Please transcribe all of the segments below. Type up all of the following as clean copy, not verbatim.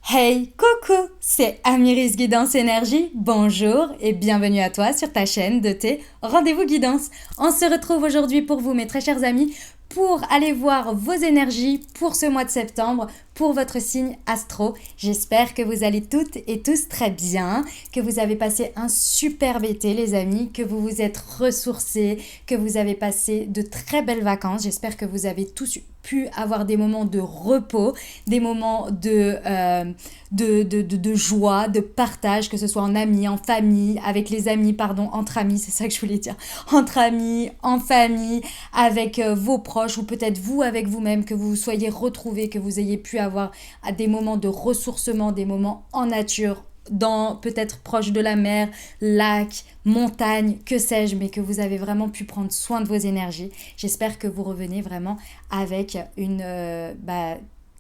Hey, coucou, c'est Amiris Guidance Énergie. Bonjour et bienvenue à toi sur ta chaîne de tes rendez-vous guidance. On se retrouve aujourd'hui pour vous, mes très chers amis, pour aller voir vos énergies pour ce mois de septembre, pour votre signe astro. J'espère que vous allez toutes et tous très bien, que vous avez passé un superbe été les amis, que vous vous êtes ressourcés, que vous avez passé de très belles vacances. J'espère que vous avez tous pu avoir des moments de repos, des moments de joie, de partage, que ce soit en amis, en famille, avec les amis, pardon, entre amis, c'est ça que je voulais dire, entre amis, en famille, avec vos proches ou peut-être vous avec vous-même, que vous vous soyez retrouvés, que vous ayez pu avoir des moments de ressourcement, des moments en nature, dans peut-être proche de la mer, lac, montagne, que sais-je, mais que vous avez vraiment pu prendre soin de vos énergies. J'espère que vous revenez vraiment avec une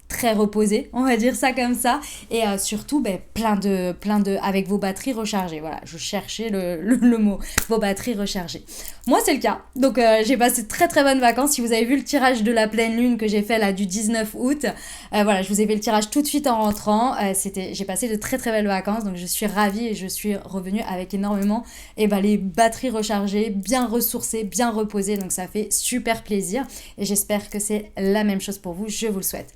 très reposé, on va dire ça comme ça, et surtout plein de avec vos batteries rechargées. Voilà, je cherchais le mot, vos batteries rechargées. Moi c'est le cas, donc j'ai passé de très très bonnes vacances. Si vous avez vu le tirage de la pleine lune que j'ai fait là du 19 août, voilà, je vous ai fait le tirage tout de suite en rentrant. J'ai passé de très très belles vacances, donc je suis ravie et je suis revenue avec énormément les batteries rechargées, bien ressourcées, bien reposées, donc ça fait super plaisir et j'espère que c'est la même chose pour vous, je vous le souhaite.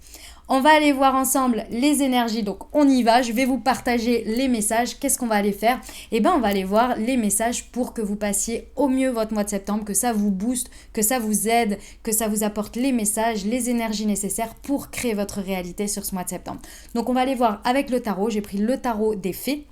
On va aller voir ensemble les énergies, donc on y va, je vais vous partager les messages. Qu'est-ce qu'on va aller faire? On va aller voir les messages pour que vous passiez au mieux votre mois de septembre, que ça vous booste, que ça vous aide, que ça vous apporte les messages, les énergies nécessaires pour créer votre réalité sur ce mois de septembre. Donc on va aller voir avec le tarot, j'ai pris le tarot des fées.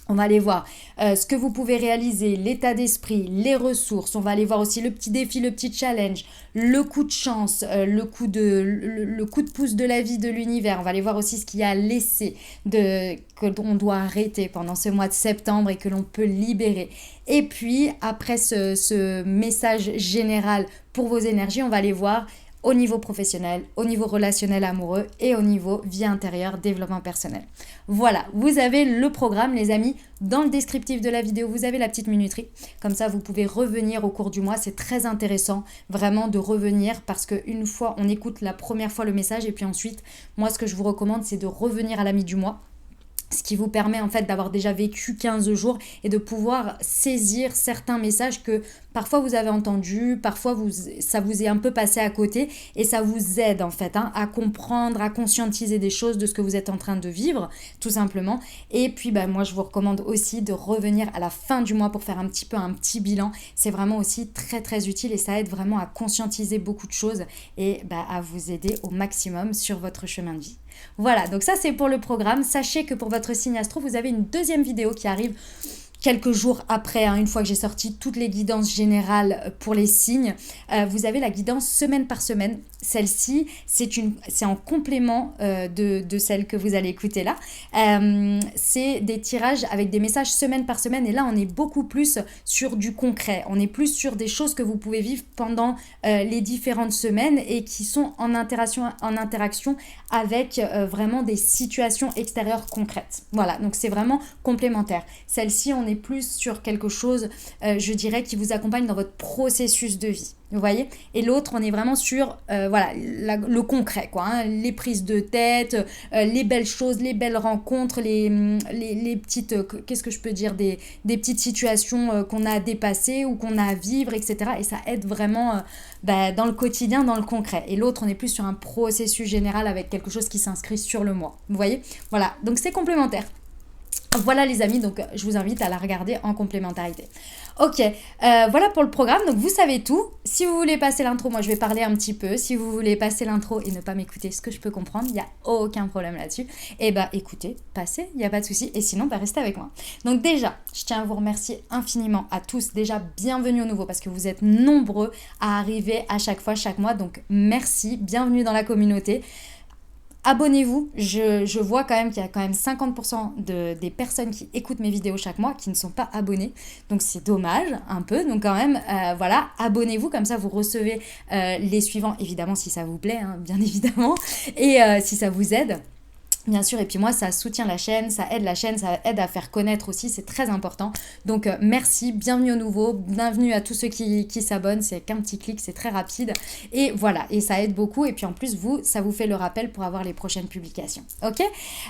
On va aller voir ce que vous pouvez réaliser, l'état d'esprit, les ressources. On va aller voir aussi le petit défi, le petit challenge, le coup de chance, le coup de pouce de la vie, de l'univers. On va aller voir aussi ce qu'il y a à laisser, que l'on doit arrêter pendant ce mois de septembre et que l'on peut libérer. Et puis, après ce message général pour vos énergies, on va aller voir au niveau professionnel, au niveau relationnel amoureux et au niveau vie intérieure, développement personnel. Voilà, vous avez le programme les amis. Dans le descriptif de la vidéo, vous avez la petite minuterie. Comme ça, vous pouvez revenir au cours du mois. C'est très intéressant vraiment de revenir parce qu'une fois, on écoute la première fois le message et puis ensuite, moi, ce que je vous recommande, c'est de revenir à la mi du mois. Ce qui vous permet en fait d'avoir déjà vécu 15 jours et de pouvoir saisir certains messages que parfois vous avez entendus, parfois ça vous est un peu passé à côté et ça vous aide en fait à comprendre, à conscientiser des choses de ce que vous êtes en train de vivre tout simplement. Et puis moi je vous recommande aussi de revenir à la fin du mois pour faire un petit bilan. C'est vraiment aussi très très utile et ça aide vraiment à conscientiser beaucoup de choses et à vous aider au maximum sur votre chemin de vie. Voilà, donc ça c'est pour le programme. Sachez que pour votre signe astro, vous avez une deuxième vidéo qui arrive quelques jours après, une fois que j'ai sorti toutes les guidances générales pour les signes. Vous avez la guidance semaine par semaine. Celle-ci, c'est en complément de celle que vous allez écouter là. C'est des tirages avec des messages semaine par semaine. Et là, on est beaucoup plus sur du concret. On est plus sur des choses que vous pouvez vivre pendant les différentes semaines et qui sont en interaction avec vraiment des situations extérieures concrètes. Voilà, donc c'est vraiment complémentaire. Celle-ci, on est plus sur quelque chose, je dirais, qui vous accompagne dans votre processus de vie. Vous voyez? Et l'autre, on est vraiment sur le concret, quoi, les prises de tête, les belles choses, les belles rencontres, les petites, qu'est-ce que je peux dire, des petites situations qu'on a à dépasser ou qu'on a à vivre, etc. Et ça aide vraiment dans le quotidien, dans le concret. Et l'autre, on est plus sur un processus général avec quelque chose qui s'inscrit sur le mois. Vous voyez? Voilà, donc c'est complémentaire. Voilà les amis, donc je vous invite à la regarder en complémentarité. Ok, voilà pour le programme, donc vous savez tout. Si vous voulez passer l'intro, moi je vais parler un petit peu. Si vous voulez passer l'intro et ne pas m'écouter, ce que je peux comprendre, il n'y a aucun problème là-dessus. Écoutez, passez, il n'y a pas de souci. Et sinon, restez avec moi. Donc déjà, je tiens à vous remercier infiniment à tous. Déjà, bienvenue au nouveau parce que vous êtes nombreux à arriver à chaque fois, chaque mois. Donc merci, bienvenue dans la communauté. Abonnez-vous, je vois quand même qu'il y a quand même 50% des personnes qui écoutent mes vidéos chaque mois qui ne sont pas abonnées. Donc c'est dommage un peu, donc quand même voilà, abonnez-vous, comme ça vous recevez les suivants, évidemment si ça vous plaît, bien évidemment, et si ça vous aide. Bien sûr, et puis moi, ça soutient la chaîne, ça aide à faire connaître aussi, c'est très important. Donc, merci, bienvenue aux nouveaux, bienvenue à tous ceux qui s'abonnent, c'est qu'un petit clic, c'est très rapide. Et voilà, et ça aide beaucoup. Et puis en plus, ça vous fait le rappel pour avoir les prochaines publications. Ok.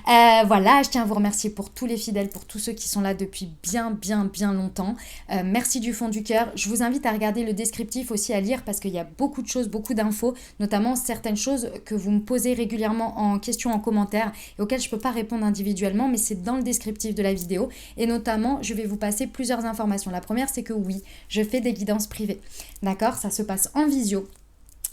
Voilà, je tiens à vous remercier pour tous les fidèles, pour tous ceux qui sont là depuis bien longtemps. Merci du fond du cœur. Je vous invite à regarder le descriptif aussi, à lire, parce qu'il y a beaucoup de choses, beaucoup d'infos, notamment certaines choses que vous me posez régulièrement en question, en commentaire, et auxquelles je ne peux pas répondre individuellement, mais c'est dans le descriptif de la vidéo. Et notamment, je vais vous passer plusieurs informations. La première, c'est que oui, je fais des guidances privées. D'accord? Ça se passe en visio.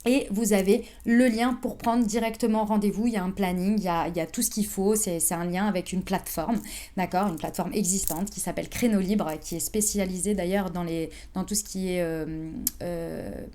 Et vous avez le lien pour prendre directement rendez-vous. Il y a un planning, il y a tout ce qu'il faut. C'est un lien avec une plateforme, d'accord? Une plateforme existante qui s'appelle Créneau Libre, qui est spécialisée d'ailleurs dans tout ce qui est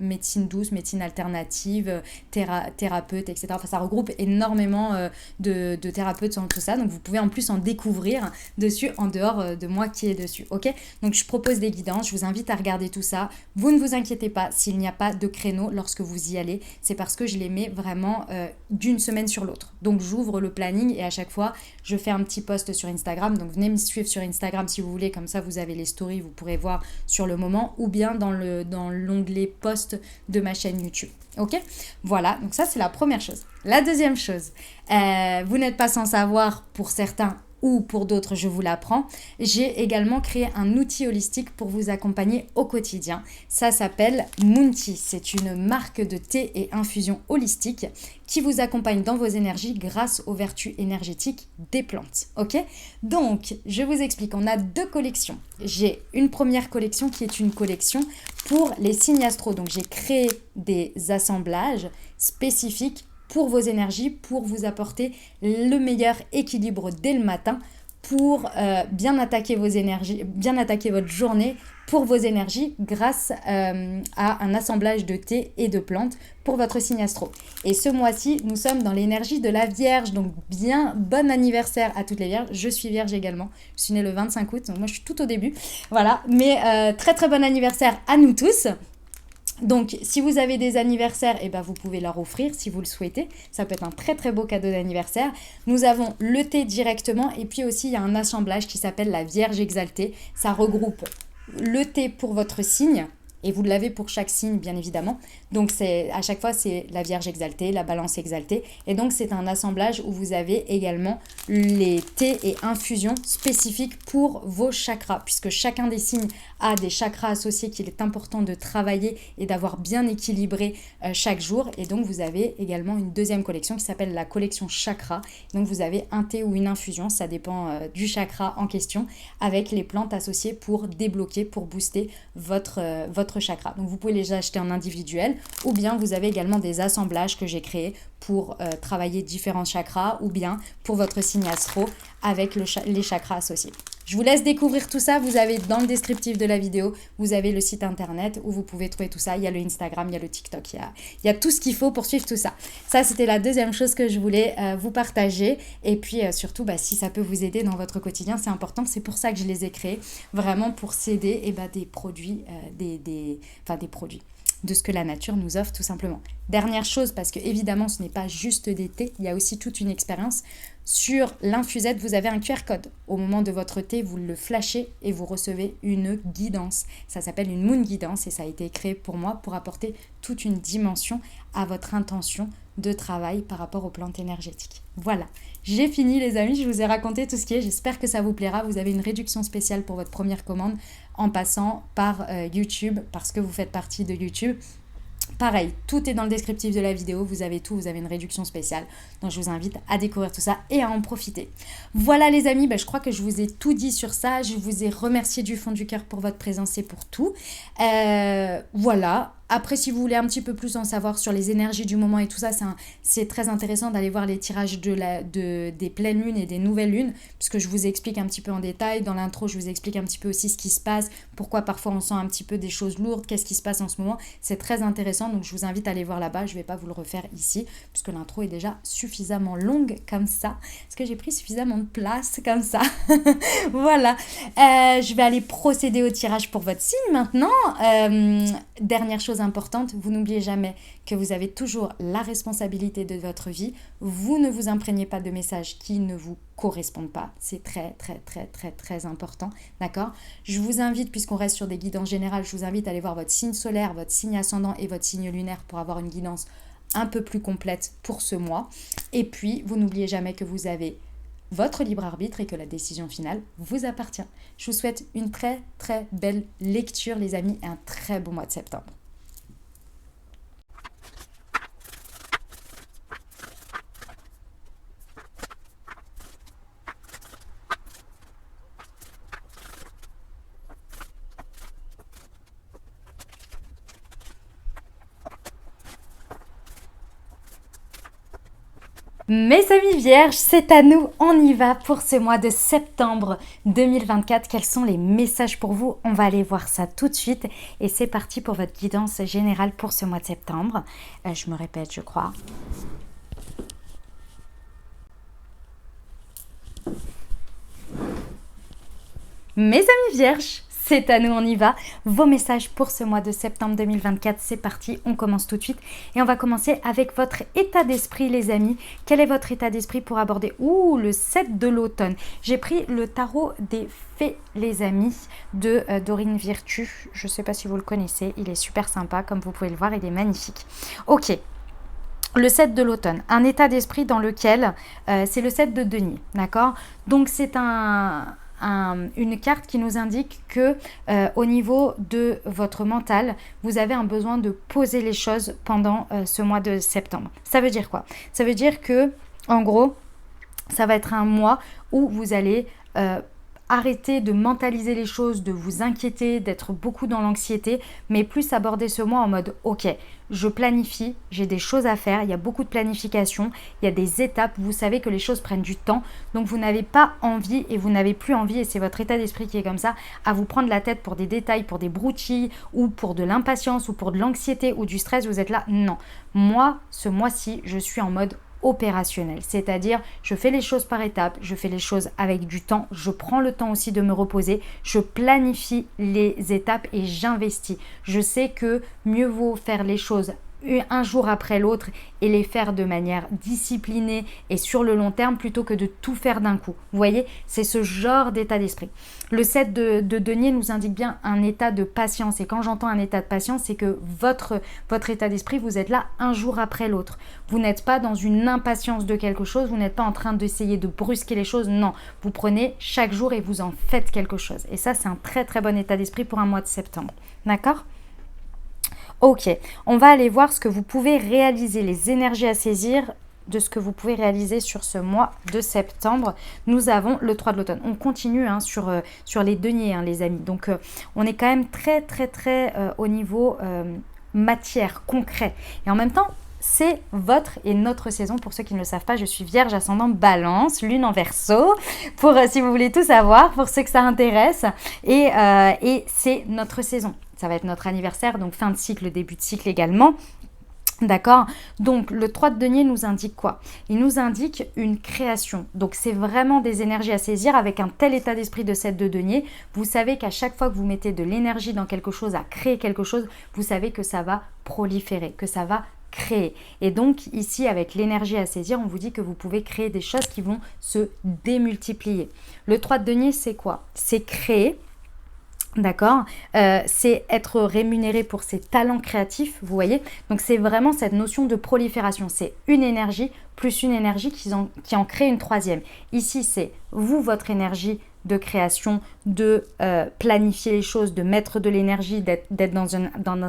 médecine douce, médecine alternative, thérapeute, etc. Enfin, ça regroupe énormément de thérapeutes sur tout ça. Donc, vous pouvez en plus en découvrir dessus en dehors de moi qui est dessus, ok? Donc, je propose des guidances. Je vous invite à regarder tout ça. Vous ne vous inquiétez pas s'il n'y a pas de créneau lorsque vous y allez, c'est parce que je les mets vraiment d'une semaine sur l'autre. Donc j'ouvre le planning et à chaque fois je fais un petit post sur Instagram. Donc venez me suivre sur Instagram si vous voulez, comme ça vous avez les stories, vous pourrez voir sur le moment, ou bien dans l'onglet post de ma chaîne YouTube. Ok, voilà, donc ça c'est la première chose. La deuxième chose, vous n'êtes pas sans savoir, pour certains ou pour d'autres, je vous l'apprends, j'ai également créé un outil holistique pour vous accompagner au quotidien. Ça s'appelle Moonti. C'est une marque de thé et infusion holistique qui vous accompagne dans vos énergies grâce aux vertus énergétiques des plantes. Ok? Donc, je vous explique, on a deux collections. J'ai une première collection qui est une collection pour les signes astro. Donc, j'ai créé des assemblages spécifiques pour vos énergies, pour vous apporter le meilleur équilibre dès le matin, pour bien attaquer vos énergies, bien attaquer votre journée pour vos énergies grâce à un assemblage de thé et de plantes pour votre signe astro. Et ce mois-ci, nous sommes dans l'énergie de la Vierge, donc bien bon anniversaire à toutes les Vierges. Je suis Vierge également, je suis née le 25 août, donc moi je suis tout au début, voilà, mais très bon anniversaire à nous tous. Donc, si vous avez des anniversaires, eh ben, vous pouvez leur offrir si vous le souhaitez. Ça peut être un très beau cadeau d'anniversaire. Nous avons le thé directement et puis aussi il y a un assemblage qui s'appelle la Vierge exaltée. Ça regroupe le thé pour votre signe. Et vous l'avez pour chaque signe, bien évidemment. Donc, à chaque fois, c'est la Vierge exaltée, la Balance exaltée. Et donc, c'est un assemblage où vous avez également les thés et infusions spécifiques pour vos chakras. Puisque chacun des signes a des chakras associés qu'il est important de travailler et d'avoir bien équilibré chaque jour. Et donc, vous avez également une deuxième collection qui s'appelle la collection chakra. Donc, vous avez un thé ou une infusion, ça dépend du chakra en question, avec les plantes associées pour débloquer, pour booster votre chakra. Donc vous pouvez les acheter en individuel ou bien vous avez également des assemblages que j'ai créés pour travailler différents chakras ou bien pour votre signe astro avec les chakras associés. Je vous laisse découvrir tout ça. Vous avez dans le descriptif de la vidéo, vous avez le site internet où vous pouvez trouver tout ça. Il y a le Instagram, il y a le TikTok, il y a tout ce qu'il faut pour suivre tout ça. Ça, c'était la deuxième chose que je voulais vous partager. Et puis surtout, si ça peut vous aider dans votre quotidien, c'est important. C'est pour ça que je les ai créés, vraiment pour s'aider des produits, des produits de ce que la nature nous offre tout simplement. Dernière chose, parce que évidemment ce n'est pas juste des thés, il y a aussi toute une expérience. Sur l'infusette, vous avez un QR code. Au moment de votre thé, vous le flashez et vous recevez une guidance. Ça s'appelle une Moon Guidance et ça a été créé pour moi pour apporter toute une dimension à votre intention de travail par rapport aux plantes énergétiques. Voilà, j'ai fini les amis, je vous ai raconté tout ce qui est, j'espère que ça vous plaira. Vous avez une réduction spéciale pour votre première commande en passant par YouTube parce que vous faites partie de YouTube. Pareil, tout est dans le descriptif de la vidéo, vous avez tout, vous avez une réduction spéciale. Donc je vous invite à découvrir tout ça et à en profiter. Voilà les amis, je crois que je vous ai tout dit sur ça. Je vous ai remercié du fond du cœur pour votre présence et pour tout. Voilà. Après, si vous voulez un petit peu plus en savoir sur les énergies du moment et tout ça, c'est très intéressant d'aller voir les tirages des pleines lunes et des nouvelles lunes, puisque je vous explique un petit peu en détail. Dans l'intro, je vous explique un petit peu aussi ce qui se passe, pourquoi parfois on sent un petit peu des choses lourdes, qu'est-ce qui se passe en ce moment. C'est très intéressant, donc je vous invite à aller voir là-bas. Je ne vais pas vous le refaire ici, puisque l'intro est déjà suffisamment longue comme ça, parce que j'ai pris suffisamment de place comme ça. Voilà. Je vais aller procéder au tirage pour votre signe maintenant. Dernière chose chose importante, vous n'oubliez jamais que vous avez toujours la responsabilité de votre vie. Vous ne vous imprégnez pas de messages qui ne vous correspondent pas. C'est très, très, très, très, très important. D'accord? Je vous invite, puisqu'on reste sur des guidances générales, je vous invite à aller voir votre signe solaire, votre signe ascendant et votre signe lunaire pour avoir une guidance un peu plus complète pour ce mois. Et puis, vous n'oubliez jamais que vous avez votre libre arbitre et que la décision finale vous appartient. Je vous souhaite une très très belle lecture les amis et un très beau mois de septembre. Mes amis vierges, c'est à nous, on y va pour ce mois de septembre 2024. Quels sont les messages pour vous? On va aller voir ça tout de suite et c'est parti pour votre guidance générale pour ce mois de septembre. Je me répète, je crois. Mes amis vierges, c'est à nous, on y va. Vos messages pour ce mois de septembre 2024, c'est parti, on commence tout de suite. Et on va commencer avec votre état d'esprit, les amis. Quel est votre état d'esprit pour aborder le 7 de l'automne? J'ai pris le tarot des fées, les amis, de Dorine Virtue. Je ne sais pas si vous le connaissez, il est super sympa, comme vous pouvez le voir, il est magnifique. Ok. Le 7 de l'automne, un état d'esprit dans lequel c'est le 7 de denier, d'accord? Donc c'est une carte qui nous indique que au niveau de votre mental, vous avez un besoin de poser les choses pendant ce mois de septembre. Ça veut dire quoi? Ça veut dire que, en gros, ça va être un mois où vous allez arrêter de mentaliser les choses, de vous inquiéter, d'être beaucoup dans l'anxiété, mais plus aborder ce mois en mode ok, je planifie, j'ai des choses à faire, il y a beaucoup de planification, il y a des étapes, vous savez que les choses prennent du temps, donc vous n'avez pas envie et vous n'avez plus envie, et c'est votre état d'esprit qui est comme ça, à vous prendre la tête pour des détails, pour des broutilles, ou pour de l'impatience, ou pour de l'anxiété, ou du stress, vous êtes là, non. Moi, ce mois-ci, je suis en mode opérationnel, c'est-à-dire je fais les choses par étapes, je fais les choses avec du temps, je prends le temps aussi de me reposer, je planifie les étapes et j'investis. Je sais que mieux vaut faire les choses un jour après l'autre et les faire de manière disciplinée et sur le long terme plutôt que de tout faire d'un coup. Vous voyez, c'est ce genre d'état d'esprit. Le 7 de denier nous indique bien un état de patience et quand j'entends un état de patience, c'est que votre état d'esprit, vous êtes là un jour après l'autre. Vous n'êtes pas dans une impatience de quelque chose, vous n'êtes pas en train d'essayer de brusquer les choses, non. Vous prenez chaque jour et vous en faites quelque chose. Et ça, c'est un très très bon état d'esprit pour un mois de septembre. D'accord ? Ok, on va aller voir ce que vous pouvez réaliser, les énergies à saisir de ce que vous pouvez réaliser sur ce mois de septembre. Nous avons le 3 de l'automne. On continue sur les deniers, les amis. Donc, on est quand même très, très, très au niveau matière, concret. Et en même temps, c'est votre et notre saison. Pour ceux qui ne le savent pas, je suis Vierge, ascendant Balance, Lune en Verseau, pour si vous voulez tout savoir, pour ceux que ça intéresse. Et c'est notre saison. Ça va être notre anniversaire, donc fin de cycle, début de cycle également. D'accord? Donc, le 3 de denier nous indique quoi? Il nous indique une création. Donc, c'est vraiment des énergies à saisir avec un tel état d'esprit de 7 de denier. Vous savez qu'à chaque fois que vous mettez de l'énergie dans quelque chose, à créer quelque chose, vous savez que ça va proliférer, que ça va créer. Et donc, ici, avec l'énergie à saisir, on vous dit que vous pouvez créer des choses qui vont se démultiplier. Le 3 de denier, c'est quoi? C'est créer. D'accord, c'est être rémunéré pour ses talents créatifs, vous voyez. Donc c'est vraiment cette notion de prolifération. C'est une énergie plus une énergie qui en crée une troisième. Ici, c'est vous, votre énergie de création, de planifier les choses, de mettre de l'énergie, d'être dans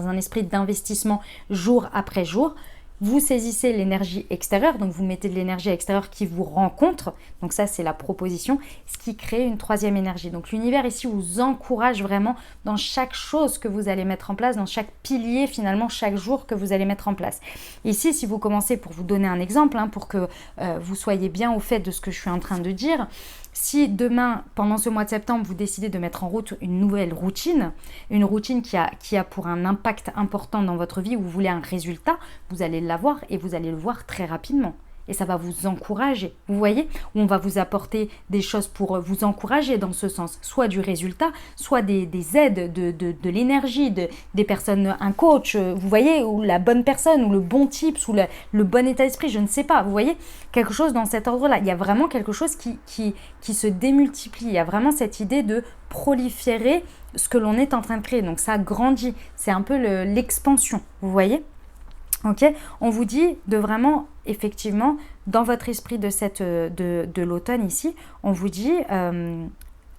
un esprit d'investissement jour après jour. Vous saisissez l'énergie extérieure, donc vous mettez de l'énergie extérieure qui vous rencontre, donc ça c'est la proposition, ce qui crée une troisième énergie. Donc l'univers ici vous encourage vraiment dans chaque chose que vous allez mettre en place, dans chaque pilier finalement, chaque jour que vous allez mettre en place. Ici, si vous commencez, pour vous donner un exemple, pour que vous soyez bien au fait de ce que je suis en train de dire, si demain, pendant ce mois de septembre, vous décidez de mettre en route une nouvelle routine, une routine qui a pour un impact important dans votre vie, où vous voulez un résultat, vous allez l'avoir et vous allez le voir très rapidement. et ça va vous encourager, vous voyez, où on va vous apporter des choses pour vous encourager dans ce sens, soit du résultat, soit des aides, de l'énergie, des personnes, un coach, vous voyez, ou la bonne personne, ou le bon tips, ou le bon état d'esprit, je ne sais pas, vous voyez, quelque chose dans cet ordre-là. Il y a vraiment quelque chose qui se démultiplie, il y a vraiment cette idée de proliférer ce que l'on est en train de créer, donc ça grandit, c'est un peu l'expansion, vous voyez. Ok, on vous dit de vraiment, effectivement, dans votre esprit de l'automne ici, on vous dit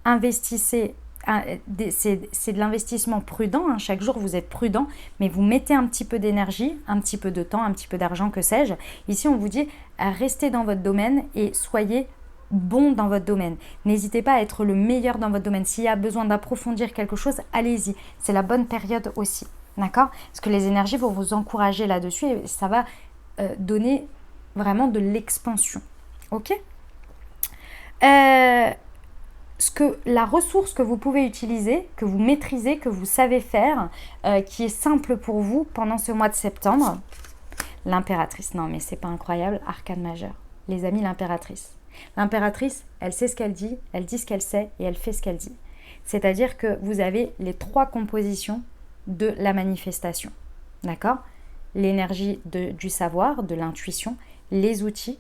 investissez, c'est de l'investissement prudent, hein, chaque jour vous êtes prudent, mais vous mettez un petit peu d'énergie, un petit peu de temps, un petit peu d'argent, que sais-je. Ici, on vous dit restez dans votre domaine et soyez bon dans votre domaine. N'hésitez pas à être le meilleur dans votre domaine. S'il y a besoin d'approfondir quelque chose, allez-y. C'est la bonne période aussi. D'accord? Parce que les énergies vont vous encourager là-dessus et ça va donner vraiment de l'expansion. Ok? La ressource que vous pouvez utiliser, que vous maîtrisez, que vous savez faire, qui est simple pour vous pendant ce mois de septembre, l'impératrice. Non, mais c'est pas incroyable, arcane majeur. Les amis, l'impératrice. L'impératrice, elle sait ce qu'elle dit ce qu'elle sait et elle fait ce qu'elle dit. C'est-à-dire que vous avez les 3 compositions de la manifestation. D'accord? L'énergie du savoir, de l'intuition, les outils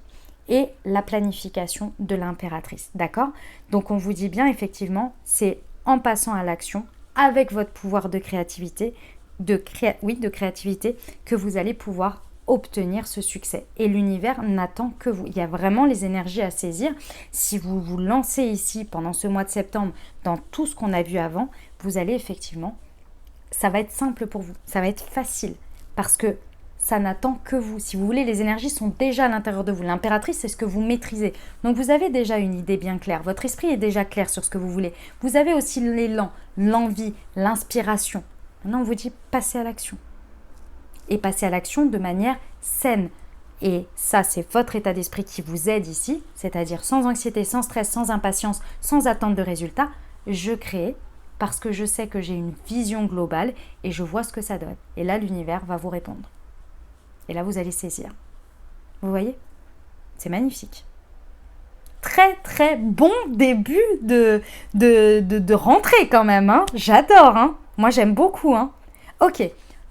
et la planification de l'impératrice. D'accord? Donc on vous dit bien effectivement, c'est en passant à l'action avec votre pouvoir de créativité, créativité que vous allez pouvoir obtenir ce succès. Et l'univers n'attend que vous. Il y a vraiment les énergies à saisir. Si vous vous lancez ici pendant ce mois de septembre dans tout ce qu'on a vu avant, vous allez effectivement, ça va être simple pour vous, ça va être facile parce que ça n'attend que vous. Si vous voulez, les énergies sont déjà à l'intérieur de vous. L'impératrice, c'est ce que vous maîtrisez. Donc vous avez déjà une idée bien claire. Votre esprit est déjà clair sur ce que vous voulez. Vous avez aussi l'élan, l'envie, l'inspiration. Maintenant, on vous dit passez à l'action. Et passez à l'action de manière saine. Et ça, c'est votre état d'esprit qui vous aide ici, c'est-à-dire sans anxiété, sans stress, sans impatience, sans attente de résultats. Je crée parce que je sais que j'ai une vision globale et je vois ce que ça donne. Et là, l'univers va vous répondre. Et là, vous allez saisir. Vous voyez? C'est magnifique. Très, très bon début de rentrée quand même. Hein. J'adore. Hein. Moi, j'aime beaucoup. Hein. Ok.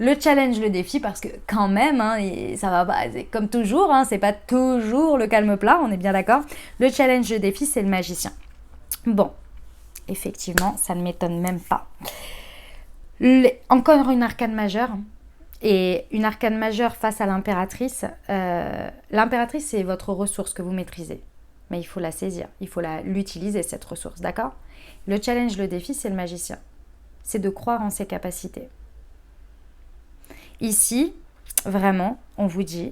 Le challenge, le défi, parce que quand même, hein, et ça va pas, c'est comme toujours, hein, c'est pas toujours le calme plat, on est bien d'accord. Le challenge, le défi, c'est le magicien. Bon, effectivement, ça ne m'étonne même pas. Encore une arcane majeure, et une arcane majeure face à l'impératrice. L'impératrice, c'est votre ressource que vous maîtrisez, mais il faut la saisir, il faut l'utiliser, cette ressource, d'accord? Le challenge, le défi, c'est le magicien. C'est de croire en ses capacités. Ici, vraiment, on vous dit,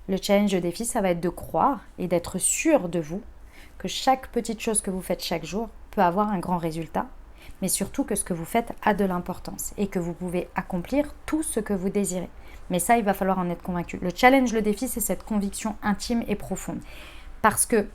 le challenge, le défi, ça va être de croire et d'être sûr de vous que chaque petite chose que vous faites chaque jour peut avoir un grand résultat, mais surtout que ce que vous faites a de l'importance et que vous pouvez accomplir tout ce que vous désirez. Mais ça, il va falloir en être convaincu. Le challenge, le défi, c'est cette conviction intime et profonde. Parce que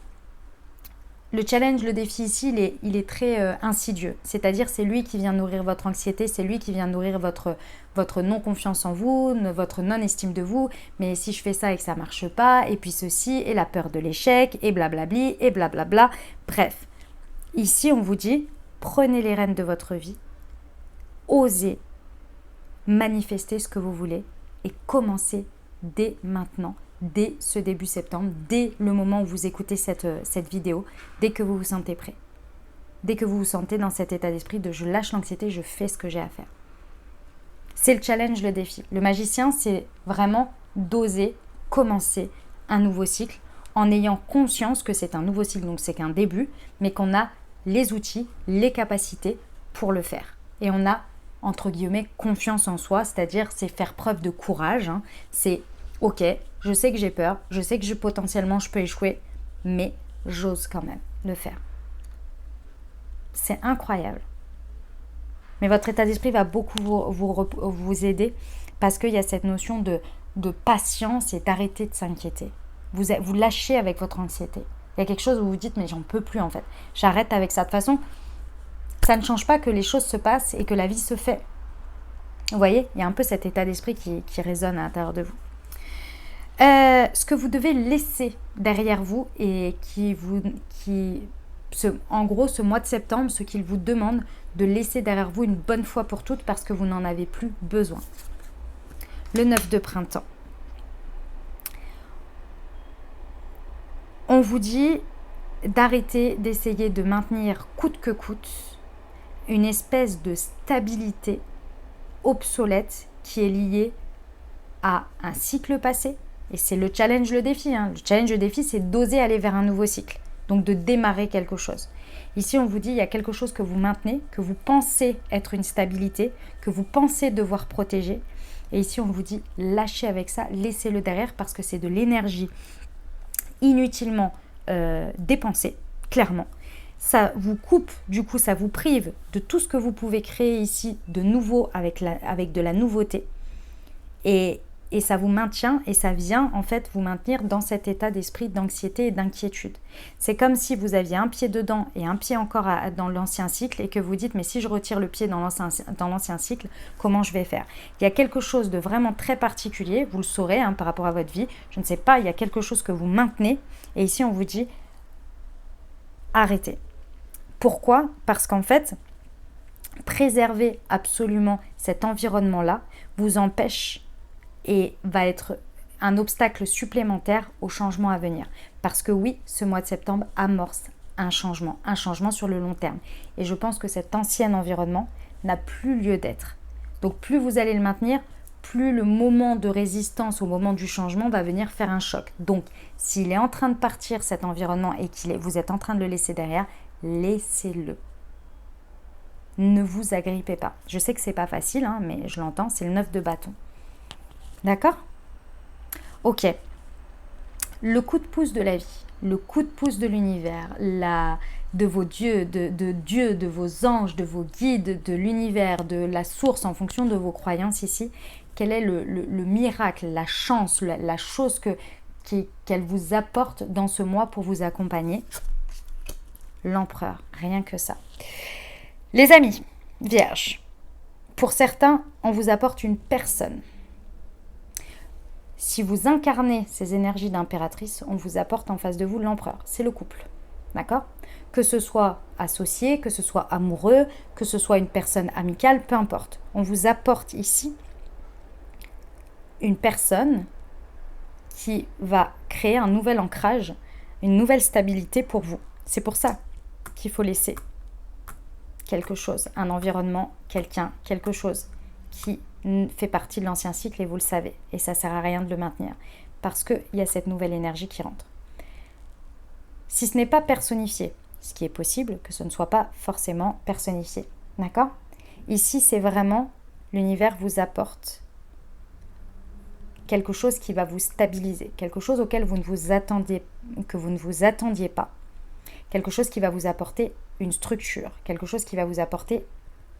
le challenge, le défi ici, il est très insidieux. C'est-à-dire, c'est lui qui vient nourrir votre anxiété, c'est lui qui vient nourrir votre non-confiance en vous, votre non-estime de vous. Mais si je fais ça et que ça ne marche pas, et puis ceci, et la peur de l'échec, et blablabli, et blablabla. Bref, ici, on vous dit, prenez les rênes de votre vie, osez manifester ce que vous voulez et commencez dès maintenant. Dès ce début septembre, dès le moment où vous écoutez cette vidéo, dès que vous vous sentez prêt. Dès que vous vous sentez dans cet état d'esprit de je lâche l'anxiété, je fais ce que j'ai à faire. C'est le challenge, le défi. Le magicien, c'est vraiment d'oser commencer un nouveau cycle en ayant conscience que c'est un nouveau cycle, donc c'est qu'un début, mais qu'on a les outils, les capacités pour le faire. Et on a, entre guillemets, confiance en soi, c'est-à-dire c'est faire preuve de courage, hein. C'est ok, je sais que j'ai peur, je sais que potentiellement je peux échouer, mais j'ose quand même le faire. C'est incroyable. Mais votre état d'esprit va beaucoup vous aider parce qu'il y a cette notion de patience et d'arrêter de s'inquiéter. Vous lâchez avec votre anxiété. Il y a quelque chose où vous vous dites, mais j'en peux plus en fait. J'arrête avec ça. De toute façon, ça ne change pas que les choses se passent et que la vie se fait. Vous voyez, il y a un peu cet état d'esprit qui résonne à l'intérieur de vous. Ce que vous devez laisser derrière vous et en gros, ce mois de septembre, ce qu'il vous demande de laisser derrière vous une bonne fois pour toutes parce que vous n'en avez plus besoin. Le 9 de printemps. On vous dit d'arrêter d'essayer de maintenir coûte que coûte une espèce de stabilité obsolète qui est liée à un cycle passé. Et c'est le challenge, le défi. Le challenge, le défi, c'est d'oser aller vers un nouveau cycle. Donc de démarrer quelque chose. Ici, on vous dit, il y a quelque chose que vous maintenez, que vous pensez être une stabilité, que vous pensez devoir protéger. Et ici, on vous dit, lâchez avec ça, laissez-le derrière parce que c'est de l'énergie inutilement dépensée, clairement. Ça vous coupe, du coup, ça vous prive de tout ce que vous pouvez créer ici de nouveau avec de la nouveauté. Et ça vous maintient et ça vient en fait vous maintenir dans cet état d'esprit d'anxiété et d'inquiétude. C'est comme si vous aviez un pied dedans et un pied encore dans l'ancien cycle et que vous dites mais si je retire le pied dans l'ancien cycle, comment je vais faire? Il y a quelque chose de vraiment très particulier, vous le saurez par rapport à votre vie, je ne sais pas, il y a quelque chose que vous maintenez et ici on vous dit arrêtez. Pourquoi? Parce qu'en fait, préserver absolument cet environnement-là vous empêche et va être un obstacle supplémentaire au changement à venir. Parce que oui, ce mois de septembre amorce un changement sur le long terme. Et je pense que cet ancien environnement n'a plus lieu d'être. Donc plus vous allez le maintenir, plus le moment de résistance au moment du changement va venir faire un choc. Donc s'il est en train de partir cet environnement et vous êtes en train de le laisser derrière, laissez-le. Ne vous agrippez pas. Je sais que c'est pas facile, mais je l'entends, c'est le 9 de bâton. D'accord? Ok. Le coup de pouce de la vie, le coup de pouce de l'univers, de vos dieux, de Dieu, de vos anges, de vos guides, de l'univers, de la source en fonction de vos croyances ici. Quel est le miracle, la chance, la chose qu'elle vous apporte dans ce mois pour vous accompagner? L'empereur, rien que ça. Les amis, vierges, pour certains, on vous apporte une personne. Si vous incarnez ces énergies d'impératrice, on vous apporte en face de vous l'empereur. C'est le couple. D'accord? Que ce soit associé, que ce soit amoureux, que ce soit une personne amicale, peu importe. On vous apporte ici une personne qui va créer un nouvel ancrage, une nouvelle stabilité pour vous. C'est pour ça qu'il faut laisser quelque chose, un environnement, quelqu'un, quelque chose qui fait partie de l'ancien cycle et vous le savez. Et ça ne sert à rien de le maintenir parce qu'il y a cette nouvelle énergie qui rentre. Si ce n'est pas personnifié, ce qui est possible que ce ne soit pas forcément personnifié. D'accord? Ici, c'est vraiment l'univers vous apporte quelque chose qui va vous stabiliser, quelque chose auquel vous ne vous attendiez pas, quelque chose qui va vous apporter une structure, quelque chose qui va vous apporter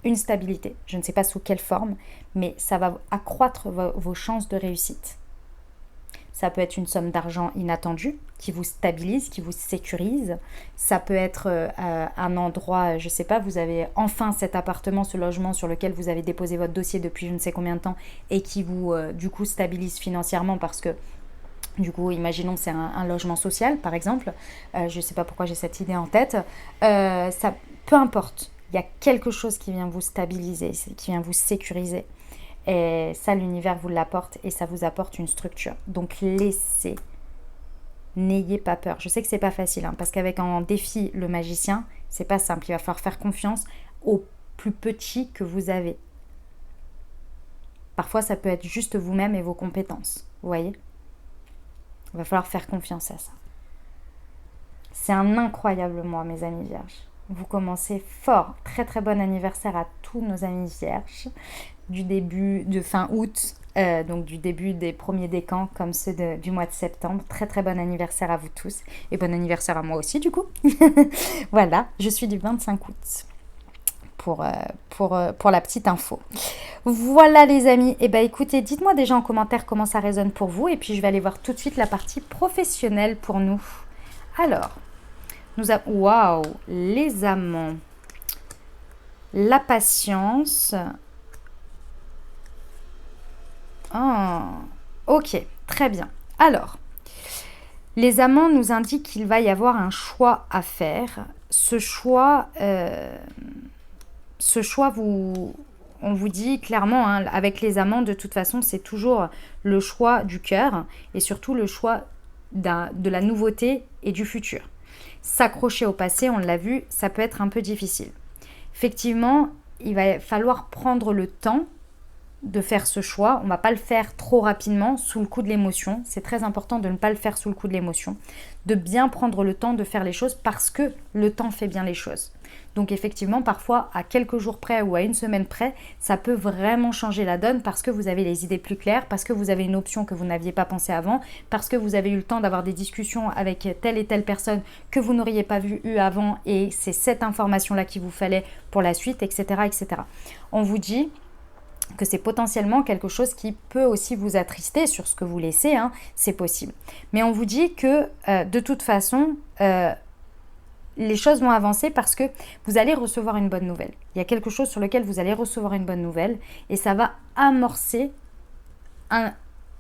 une stabilité. Je ne sais pas sous quelle forme, mais ça va accroître vos chances de réussite. Ça peut être une somme d'argent inattendue qui vous stabilise, qui vous sécurise. Ça peut être un endroit, je ne sais pas, vous avez enfin cet appartement, ce logement sur lequel vous avez déposé votre dossier depuis je ne sais combien de temps et qui vous, du coup, stabilise financièrement parce que, du coup, imaginons c'est un logement social, par exemple. Je ne sais pas pourquoi j'ai cette idée en tête. Ça, peu importe. Il y a quelque chose qui vient vous stabiliser, qui vient vous sécuriser. Et ça, l'univers vous l'apporte et ça vous apporte une structure. Donc, laissez. N'ayez pas peur. Je sais que c'est pas facile, parce qu'avec un défi, le magicien, c'est pas simple. Il va falloir faire confiance au plus petit que vous avez. Parfois, ça peut être juste vous-même et vos compétences. Vous voyez? Il va falloir faire confiance à ça. C'est un incroyable mois, mes amis vierges. Vous commencez fort. Très très bon anniversaire à tous nos amis vierges de fin août, donc du début des premiers décans comme ceux du mois de septembre. Très très bon anniversaire à vous tous et bon anniversaire à moi aussi du coup. Voilà, je suis du 25 août pour la petite info. Voilà les amis, et écoutez, dites-moi déjà en commentaire comment ça résonne pour vous et puis je vais aller voir tout de suite la partie professionnelle pour nous. Alors, waouh, les amants, la patience. Ok, très bien. Alors, les amants nous indiquent qu'il va y avoir un choix à faire. Ce choix, on vous dit clairement, hein, avec les amants, de toute façon, c'est toujours le choix du cœur et surtout le choix de la nouveauté et du futur. S'accrocher au passé, on l'a vu, ça peut être un peu difficile. Effectivement, il va falloir prendre le temps de faire ce choix. On ne va pas le faire trop rapidement, sous le coup de l'émotion. C'est très important de ne pas le faire sous le coup de l'émotion. De bien prendre le temps de faire les choses parce que le temps fait bien les choses. Donc effectivement, parfois, à quelques jours près ou à une semaine près, ça peut vraiment changer la donne parce que vous avez les idées plus claires, parce que vous avez une option que vous n'aviez pas pensé avant, parce que vous avez eu le temps d'avoir des discussions avec telle et telle personne que vous n'auriez pas eu avant et c'est cette information-là qu'il vous fallait pour la suite, etc., etc. On vous dit que c'est potentiellement quelque chose qui peut aussi vous attrister sur ce que vous laissez, hein, c'est possible. Mais on vous dit que de toute façon, les choses vont avancer parce que vous allez recevoir une bonne nouvelle. Il y a quelque chose sur lequel vous allez recevoir une bonne nouvelle et ça va amorcer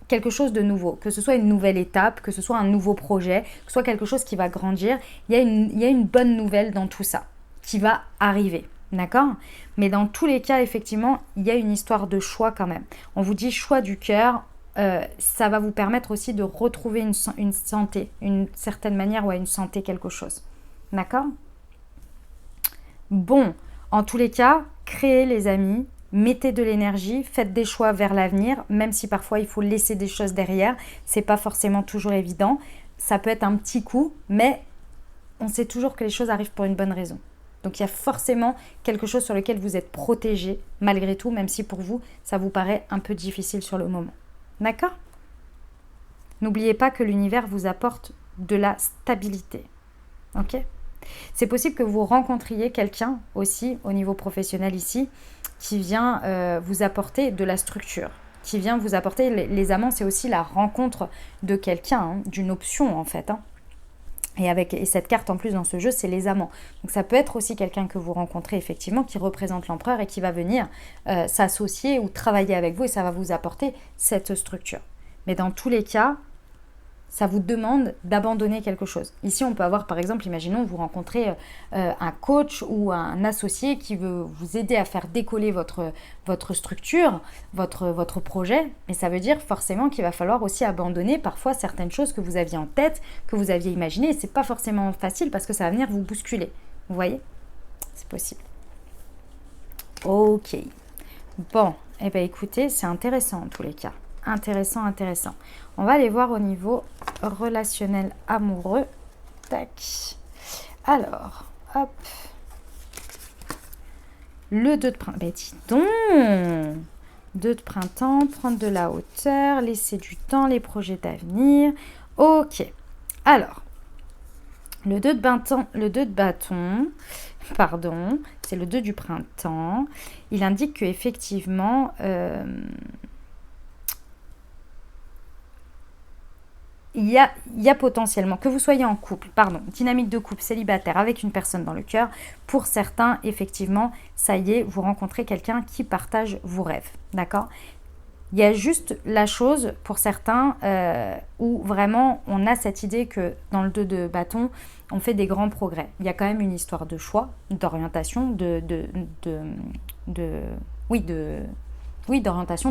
quelque chose de nouveau, que ce soit une nouvelle étape, que ce soit un nouveau projet, que ce soit quelque chose qui va grandir. Il y a une bonne nouvelle dans tout ça qui va arriver. D'accord? Mais dans tous les cas, effectivement, il y a une histoire de choix quand même. On vous dit choix du cœur, ça va vous permettre aussi de retrouver une santé, une certaine manière, une santé, quelque chose. D'accord? Bon, en tous les cas, créez les amis, mettez de l'énergie, faites des choix vers l'avenir, même si parfois il faut laisser des choses derrière, c'est pas forcément toujours évident. Ça peut être un petit coup, mais on sait toujours que les choses arrivent pour une bonne raison. Donc il y a forcément quelque chose sur lequel vous êtes protégé, malgré tout, même si pour vous, ça vous paraît un peu difficile sur le moment. D'accord? N'oubliez pas que l'univers vous apporte de la stabilité. Ok? C'est possible que vous rencontriez quelqu'un aussi, au niveau professionnel ici, qui vient vous apporter de la structure, qui vient vous apporter, les amants, c'est aussi la rencontre de quelqu'un, hein, d'une option en fait, hein. Et cette carte en plus dans ce jeu, c'est les amants. Donc ça peut être aussi quelqu'un que vous rencontrez effectivement qui représente l'empereur et qui va venir s'associer ou travailler avec vous et ça va vous apporter cette structure. Mais dans tous les cas, ça vous demande d'abandonner quelque chose. Ici, on peut avoir par exemple, imaginons, vous rencontrez un coach ou un associé qui veut vous aider à faire décoller votre structure, votre projet, mais ça veut dire forcément qu'il va falloir aussi abandonner parfois certaines choses que vous aviez en tête, que vous aviez imaginées, et c'est pas forcément facile parce que ça va venir vous bousculer. Vous voyez? C'est possible. Ok. Bon, eh bien écoutez, c'est intéressant en tous les cas. Intéressant. On va aller voir au niveau relationnel amoureux. Tac. Alors, hop. Le 2 de printemps. Ben dis donc 2 de printemps, prendre de la hauteur, laisser du temps, les projets d'avenir. Ok. Alors, le 2 de bâton, pardon, c'est le 2 du printemps. Il indique qu'effectivement... il y a potentiellement, que vous soyez en couple, dynamique de couple, célibataire, avec une personne dans le cœur, pour certains, effectivement, ça y est, vous rencontrez quelqu'un qui partage vos rêves, d'accord? Il y a juste la chose, pour certains, où vraiment, on a cette idée que dans le 2 de bâton, on fait des grands progrès. Il y a quand même une histoire de choix, d'orientation, d'orientation,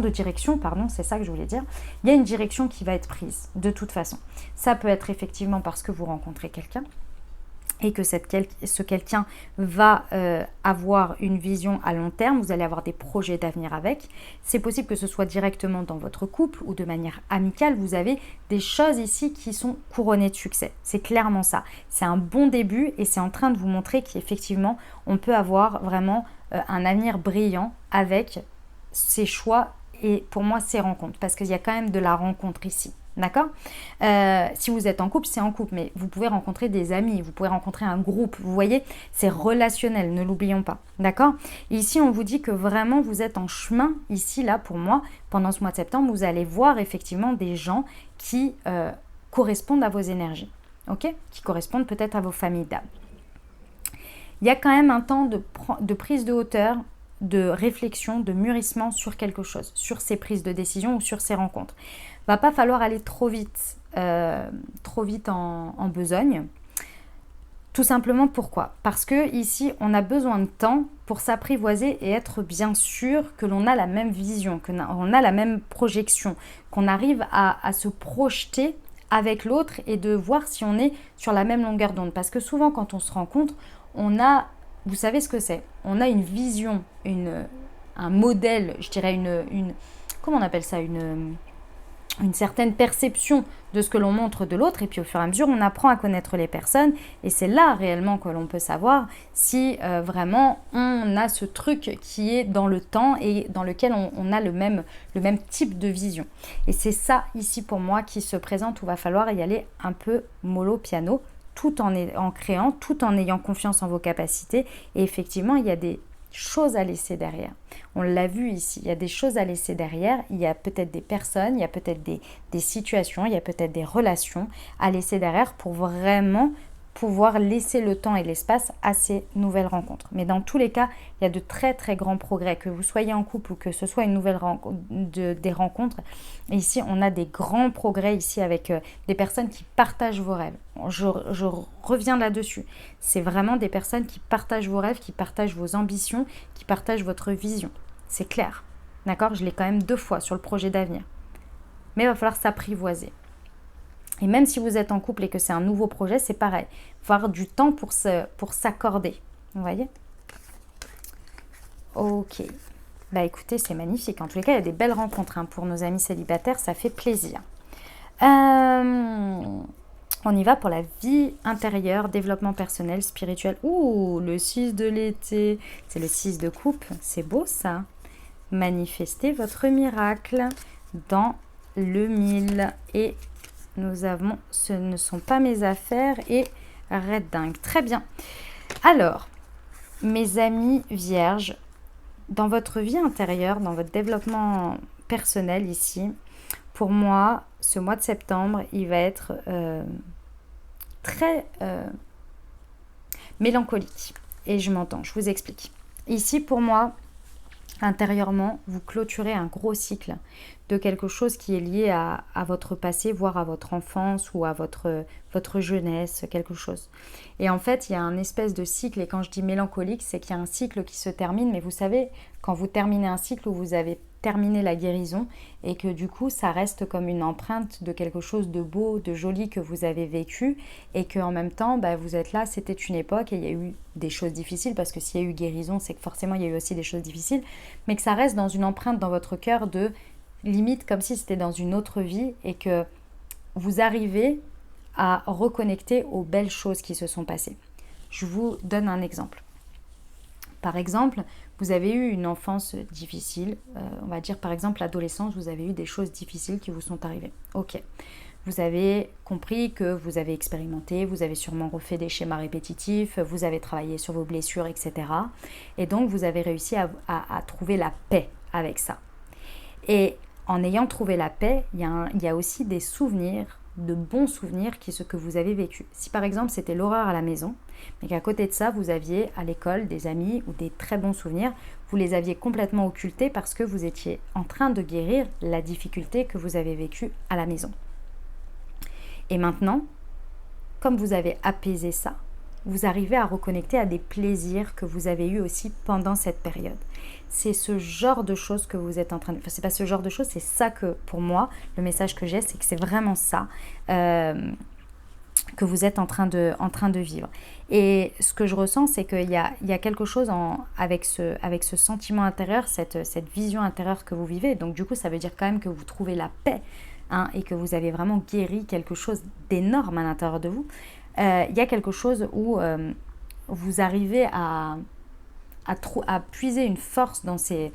de direction, c'est ça que je voulais dire. Il y a une direction qui va être prise, de toute façon. Ça peut être effectivement parce que vous rencontrez quelqu'un et que ce quelqu'un va avoir une vision à long terme, vous allez avoir des projets d'avenir avec. C'est possible que ce soit directement dans votre couple ou de manière amicale, vous avez des choses ici qui sont couronnées de succès. C'est clairement ça. C'est un bon début et c'est en train de vous montrer qu'effectivement, on peut avoir vraiment un avenir brillant avec ces choix et pour moi ces rencontres, parce qu'il y a quand même de la rencontre ici, d'accord? Si vous êtes en couple, c'est en couple, mais vous pouvez rencontrer des amis, vous pouvez rencontrer un groupe, vous voyez, c'est relationnel, ne l'oublions pas, d'accord? Ici, on vous dit que vraiment vous êtes en chemin, ici, là, pour moi, pendant ce mois de septembre, vous allez voir effectivement des gens qui correspondent à vos énergies, ok? Qui correspondent peut-être à vos familles d'âme. Il y a quand même un temps de prise de hauteur, de réflexion, de mûrissement sur quelque chose, sur ces prises de décision ou sur ces rencontres. Va pas falloir aller trop vite en besogne. Tout simplement pourquoi? Parce que ici, on a besoin de temps pour s'apprivoiser et être bien sûr que l'on a la même vision, qu'on a la même projection, qu'on arrive à se projeter avec l'autre et de voir si on est sur la même longueur d'onde. Parce que souvent, quand on se rencontre, on a, vous savez ce que c'est? On a une vision, un modèle, je dirais comment on appelle ça? Une certaine perception de ce que l'on montre de l'autre, et puis au fur et à mesure on apprend à connaître les personnes, et c'est là réellement que l'on peut savoir si vraiment on a ce truc qui est dans le temps et dans lequel on a le même type de vision. Et c'est ça ici pour moi qui se présente, où va falloir y aller un peu mollo piano, tout en créant, tout en ayant confiance en vos capacités. Et effectivement, il y a des choses à laisser derrière. On l'a vu ici, il y a des choses à laisser derrière, il y a peut-être des personnes, il y a peut-être des situations, il y a peut-être des relations à laisser derrière pour vraiment pouvoir laisser le temps et l'espace à ces nouvelles rencontres. Mais dans tous les cas, il y a de très très grands progrès, que vous soyez en couple ou que ce soit une nouvelle des rencontres. Et ici, on a des grands progrès ici avec des personnes qui partagent vos rêves. Je reviens là-dessus. C'est vraiment des personnes qui partagent vos rêves, qui partagent vos ambitions, qui partagent votre vision. C'est clair. D'accord? Je l'ai quand même 2 fois sur le projet d'avenir. Mais il va falloir s'apprivoiser. Et même si vous êtes en couple et que c'est un nouveau projet, c'est pareil. Il faut avoir du temps pour s'accorder. Vous voyez? Ok. Bah écoutez, c'est magnifique. En tous les cas, il y a des belles rencontres pour nos amis célibataires. Ça fait plaisir. On y va pour la vie intérieure, développement personnel, spirituel. Ouh, le 6 de l'été. C'est le 6 de coupe. C'est beau ça. Manifestez votre miracle dans le 1000. Et nous avons ce ne sont pas mes affaires et Red Dingue. Très bien. Alors, mes amis vierges, dans votre vie intérieure, dans votre développement personnel ici, pour moi, ce mois de septembre, il va être très mélancolique. Et je m'entends, je vous explique. Ici, pour moi, intérieurement, vous clôturez un gros cycle de quelque chose qui est lié à votre passé, voire à votre enfance ou à votre jeunesse, quelque chose. Et en fait, il y a un espèce de cycle, et quand je dis mélancolique, c'est qu'il y a un cycle qui se termine, mais vous savez, quand vous terminez un cycle où vous avez terminé la guérison, et que du coup, ça reste comme une empreinte de quelque chose de beau, de joli que vous avez vécu, et qu'en même temps, vous êtes là, c'était une époque, et il y a eu des choses difficiles, parce que s'il y a eu guérison, c'est que forcément, il y a eu aussi des choses difficiles, mais que ça reste dans une empreinte dans votre cœur de limite comme si c'était dans une autre vie, et que vous arrivez à reconnecter aux belles choses qui se sont passées. Je vous donne un exemple. Par exemple, vous avez eu une enfance difficile, on va dire par exemple l'adolescence, vous avez eu des choses difficiles qui vous sont arrivées. Ok, vous avez compris que vous avez expérimenté, vous avez sûrement refait des schémas répétitifs, vous avez travaillé sur vos blessures, etc. Et donc vous avez réussi à trouver la paix avec ça. Et en ayant trouvé la paix, il y a aussi des souvenirs, de bons souvenirs que vous avez vécu. Si par exemple c'était l'horreur à la maison, mais qu'à côté de ça vous aviez à l'école des amis ou des très bons souvenirs, vous les aviez complètement occultés parce que vous étiez en train de guérir la difficulté que vous avez vécue à la maison. Et maintenant, comme vous avez apaisé ça, vous arrivez à reconnecter à des plaisirs que vous avez eus aussi pendant cette période. C'est ce genre de choses que vous êtes en train de... Enfin, c'est pas ce genre de choses, c'est ça que, pour moi, le message que j'ai, c'est que c'est vraiment ça que vous êtes en train de vivre. Et ce que je ressens, c'est qu'il y a quelque chose avec ce sentiment intérieur, cette vision intérieure que vous vivez. Donc, du coup, ça veut dire quand même que vous trouvez la paix et que vous avez vraiment guéri quelque chose d'énorme à l'intérieur de vous. Il y a quelque chose où vous arrivez à puiser une force dans ces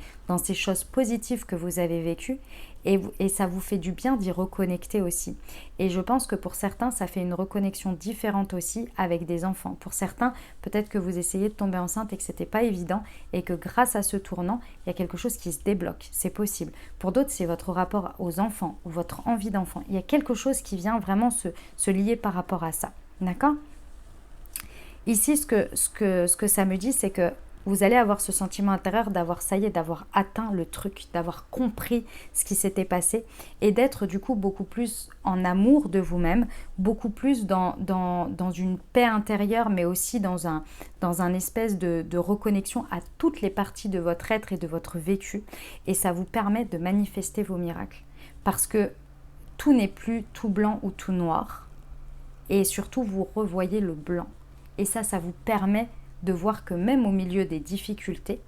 choses positives que vous avez vécues et ça vous fait du bien d'y reconnecter aussi. Et je pense que pour certains, ça fait une reconnexion différente aussi avec des enfants. Pour certains, peut-être que vous essayez de tomber enceinte et que c'était pas évident et que grâce à ce tournant, il y a quelque chose qui se débloque. C'est possible. Pour d'autres, c'est votre rapport aux enfants ou votre envie d'enfant. Il y a quelque chose qui vient vraiment se lier par rapport à ça. D'accord ? Ici, ce que ça me dit, c'est que vous allez avoir ce sentiment intérieur d'avoir, ça y est, d'avoir atteint le truc, d'avoir compris ce qui s'était passé et d'être du coup beaucoup plus en amour de vous-même, beaucoup plus dans une paix intérieure, mais aussi dans un espèce de reconnexion à toutes les parties de votre être et de votre vécu. Et ça vous permet de manifester vos miracles. Parce que tout n'est plus tout blanc ou tout noir. Et surtout, vous revoyez le blanc. Et ça vous permet de voir que même au milieu des difficultés,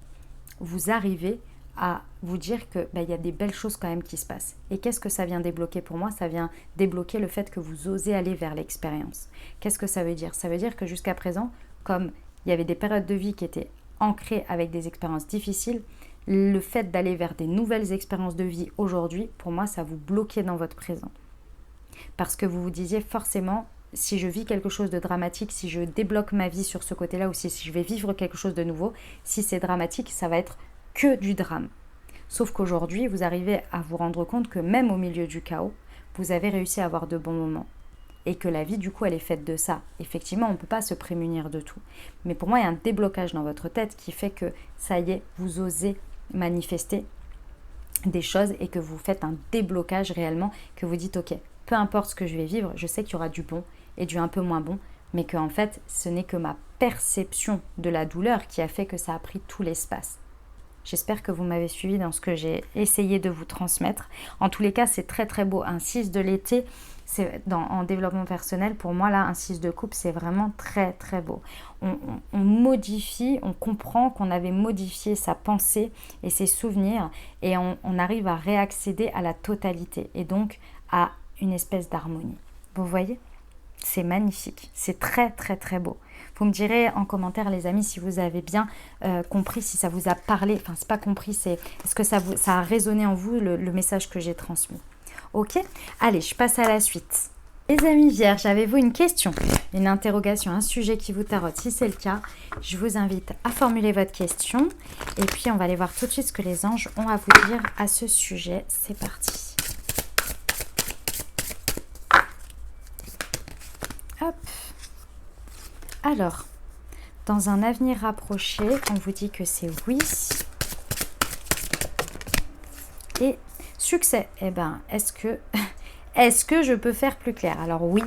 vous arrivez à vous dire que y a des belles choses quand même qui se passent. Et qu'est-ce que ça vient débloquer pour moi? Ça vient débloquer le fait que vous osez aller vers l'expérience. Qu'est-ce que ça veut dire? Ça veut dire que jusqu'à présent, comme il y avait des périodes de vie qui étaient ancrées avec des expériences difficiles, le fait d'aller vers des nouvelles expériences de vie aujourd'hui, pour moi, ça vous bloquait dans votre présent. Parce que vous vous disiez forcément, si je vis quelque chose de dramatique, si je débloque ma vie sur ce côté-là, ou si je vais vivre quelque chose de nouveau, si c'est dramatique, ça va être que du drame. Sauf qu'aujourd'hui, vous arrivez à vous rendre compte que même au milieu du chaos, vous avez réussi à avoir de bons moments. Et que la vie, du coup, elle est faite de ça. Effectivement, on ne peut pas se prémunir de tout. Mais pour moi, il y a un déblocage dans votre tête qui fait que, ça y est, vous osez manifester des choses et que vous faites un déblocage réellement, que vous dites, ok, peu importe ce que je vais vivre, je sais qu'il y aura du bon et du un peu moins bon, mais que en fait, ce n'est que ma perception de la douleur qui a fait que ça a pris tout l'espace. J'espère que vous m'avez suivi dans ce que j'ai essayé de vous transmettre. En tous les cas, c'est très très beau. Un 6 de l'été, en développement personnel, pour moi, là, un 6 de coupe, c'est vraiment très très beau. On modifie, on comprend qu'on avait modifié sa pensée et ses souvenirs et on arrive à réaccéder à la totalité et donc à une espèce d'harmonie. Vous voyez ? C'est magnifique, c'est très très très beau. Vous me direz en commentaire les amis si vous avez bien compris, si ça vous a parlé, enfin c'est pas compris, est-ce que ça a résonné en vous le message que j'ai transmis. Ok, allez, je passe à la suite. Les amis vierges, avez-vous une question, une interrogation, un sujet qui vous tarote? Si c'est le cas, je vous invite à formuler votre question et puis on va aller voir tout de suite ce que les anges ont à vous dire à ce sujet. C'est parti. Hop. Alors, dans un avenir rapproché, on vous dit que c'est oui. Et succès, eh ben, est-ce que je peux faire plus clair? Alors oui,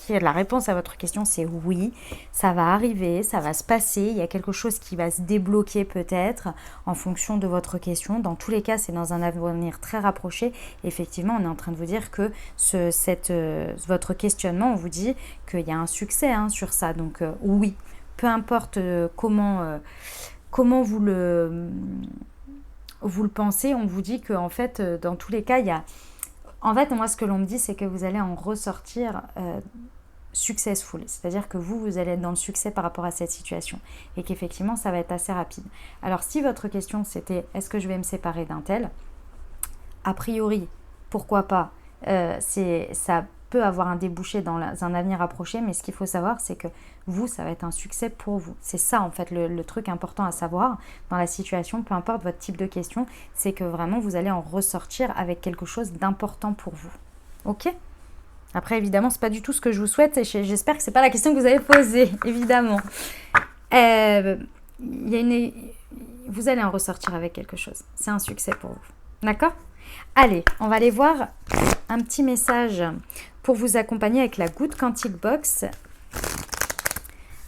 la réponse à votre question c'est oui, ça va arriver, ça va se passer, il y a quelque chose qui va se débloquer peut-être en fonction de votre question. Dans tous les cas, c'est dans un avenir très rapproché. Effectivement, on est en train de vous dire que votre questionnement, on vous dit qu'il y a un succès sur ça. Donc oui, peu importe comment vous le pensez, on vous dit que en fait, dans tous les cas, il y a... En fait, moi, ce que l'on me dit, c'est que vous allez en ressortir successful. C'est-à-dire que vous allez être dans le succès par rapport à cette situation. Et qu'effectivement, ça va être assez rapide. Alors, si votre question, c'était « Est-ce que je vais me séparer d'un tel ?» A priori, pourquoi pas, ça peut avoir un débouché dans un avenir approché, mais ce qu'il faut savoir, c'est que vous, ça va être un succès pour vous. C'est ça, en fait, le truc important à savoir dans la situation, peu importe votre type de question, c'est que vraiment, vous allez en ressortir avec quelque chose d'important pour vous. Ok ? Après, évidemment, c'est pas du tout ce que je vous souhaite, et j'espère que c'est pas la question que vous avez posée, évidemment. Vous allez en ressortir avec quelque chose. C'est un succès pour vous. D'accord ? Allez, on va aller voir un petit message pour vous accompagner avec la Good Quantic Box.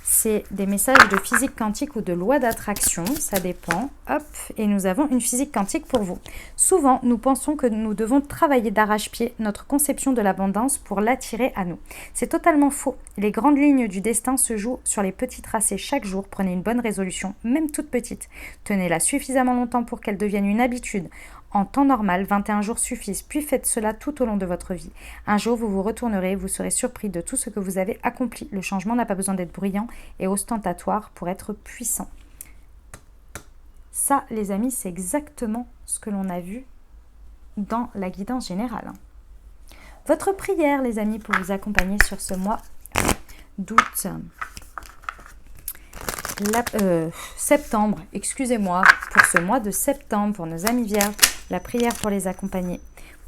C'est des messages de physique quantique ou de loi d'attraction, ça dépend. Hop, et nous avons une physique quantique pour vous. Souvent, nous pensons que nous devons travailler d'arrache-pied notre conception de l'abondance pour l'attirer à nous. C'est totalement faux. Les grandes lignes du destin se jouent sur les petits tracés chaque jour. Prenez une bonne résolution, même toute petite. Tenez-la suffisamment longtemps pour qu'elle devienne une habitude. En temps normal, 21 jours suffisent, puis faites cela tout au long de votre vie. Un jour, vous vous retournerez, vous serez surpris de tout ce que vous avez accompli. Le changement n'a pas besoin d'être bruyant et ostentatoire pour être puissant. Ça, les amis, c'est exactement ce que l'on a vu dans la guidance générale. Votre prière, les amis, pour vous accompagner sur ce mois d'août. Septembre, excusez-moi, pour ce mois de septembre, pour nos amis vierges, la prière pour les accompagner,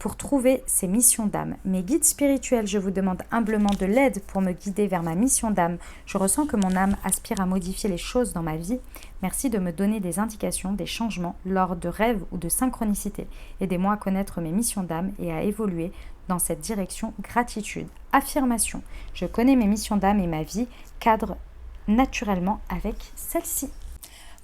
pour trouver ces missions d'âme. Mes guides spirituels, je vous demande humblement de l'aide pour me guider vers ma mission d'âme. Je ressens que mon âme aspire à modifier les choses dans ma vie. Merci de me donner des indications, des changements lors de rêves ou de synchronicité. Aidez-moi à connaître mes missions d'âme et à évoluer dans cette direction. Gratitude. Affirmation. Je connais mes missions d'âme et ma vie cadre naturellement avec celle-ci.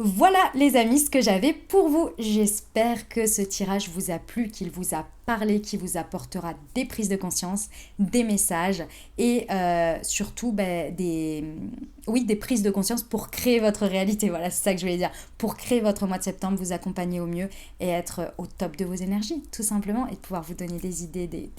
Voilà les amis ce que j'avais pour vous. J'espère que ce tirage vous a plu, qu'il vous a parlé, qu'il vous apportera des prises de conscience, des messages et surtout des prises de conscience pour créer votre réalité. Voilà, c'est ça que je voulais dire. Pour créer votre mois de septembre, vous accompagner au mieux et être au top de vos énergies, tout simplement, et de pouvoir vous donner des idées,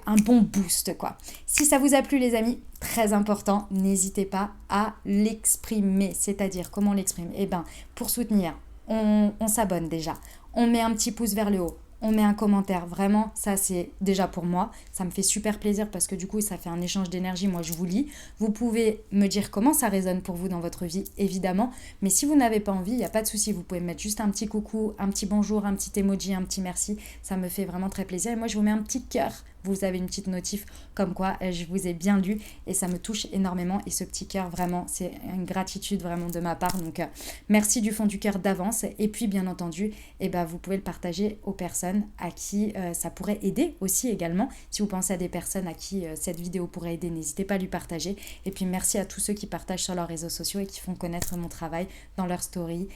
un bon boost, quoi. Si ça vous a plu les amis, très important, n'hésitez pas à l'exprimer. C'est-à-dire, comment on l'exprime ? Eh bien, pour soutenir, on s'abonne déjà. On met un petit pouce vers le haut. On met un commentaire. Vraiment, ça c'est déjà pour moi. Ça me fait super plaisir parce que du coup, ça fait un échange d'énergie. Moi, je vous lis. Vous pouvez me dire comment ça résonne pour vous dans votre vie, évidemment. Mais si vous n'avez pas envie, il n'y a pas de souci. Vous pouvez me mettre juste un petit coucou, un petit bonjour, un petit emoji, un petit merci. Ça me fait vraiment très plaisir. Et moi, je vous mets un petit cœur. Vous avez une petite notif comme quoi je vous ai bien lu et ça me touche énormément. Et ce petit cœur, vraiment, c'est une gratitude vraiment de ma part. Donc, merci du fond du cœur d'avance. Et puis, bien entendu, vous pouvez le partager aux personnes à qui ça pourrait aider aussi également. Si vous pensez à des personnes à qui cette vidéo pourrait aider, n'hésitez pas à lui partager. Et puis, merci à tous ceux qui partagent sur leurs réseaux sociaux et qui font connaître mon travail dans leurs stories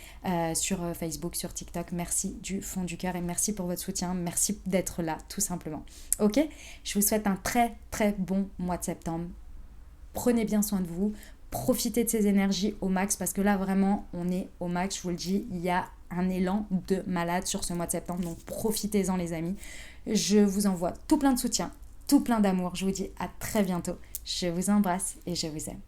sur Facebook, sur TikTok. Merci du fond du cœur et merci pour votre soutien. Merci d'être là, tout simplement. Ok ? Je vous souhaite un très très bon mois de septembre. Prenez bien soin de vous. Profitez de ces énergies au max parce que là vraiment on est au max. Je vous le dis, il y a un élan de malade sur ce mois de septembre. Donc profitez-en les amis. Je vous envoie tout plein de soutien, tout plein d'amour. Je vous dis à très bientôt. Je vous embrasse et je vous aime.